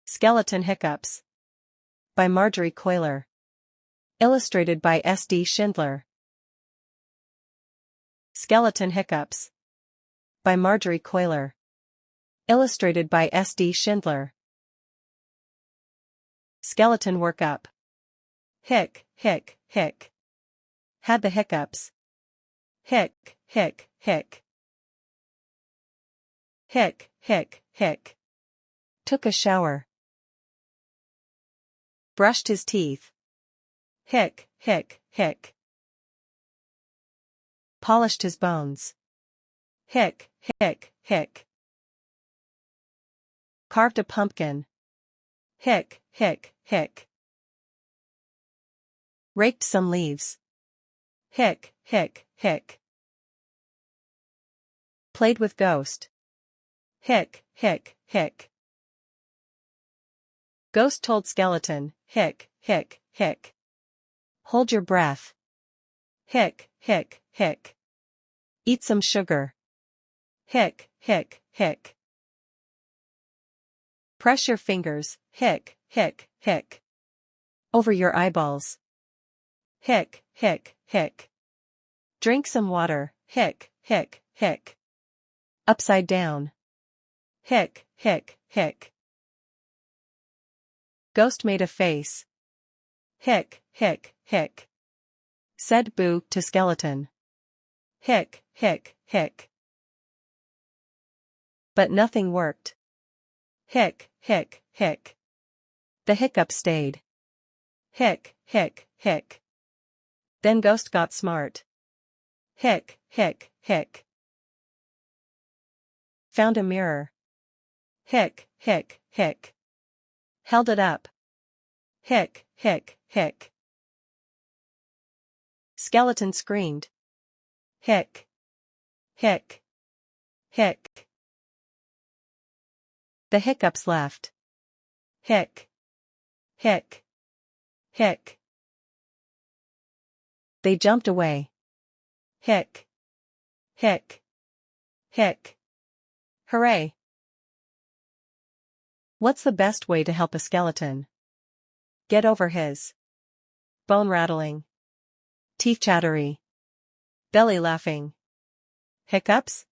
Skeleton Hiccups. By Marjorie Coiler. Illustrated by S.D. Schindler. Skeleton Hiccups. By Marjorie Coiler. Illustrated by S.D. Schindler. Skeleton Workup. Hic, hic, hic. Had the hiccups. Hic, hic, hic. Hic, hic, hic. Took a shower. Brushed his teeth. Hic, hic, hic. Polished his bones. Hic, hic, hic. Carved a pumpkin. Hic, hic, hic. Raked some leaves. Hic, hic, hic. Played with ghost. Hic, hic, hic. Ghost told skeleton, hic, hic, hic. Hold your breath. Hic, hic, hic. Eat some sugar. Hic, hic, hic. Press your fingers, hic, hic, hic. Over your eyeballs. Hic, hic, hic. Drink some water, hic, hic, hic. Upside down. Hic, hic, hic. Ghost made a face. Hic, hic, hic. Said boo to skeleton. Hic, hic, hic. But nothing worked. Hic, hic, hic. The hiccup stayed. Hic, hic, hic. Then ghost got smart. Hic, hic, hic. Found a mirror. Hic, hic, hic. Held it up. Hic, hic, hic. Skeleton screamed. Hic, hic, hic. The hiccups left. Hic, hic, hic. They jumped away. Hic, hic, hic. Hooray! What's the best way to help a skeleton get over his bone rattling, teeth chattery, belly laughing, hiccups?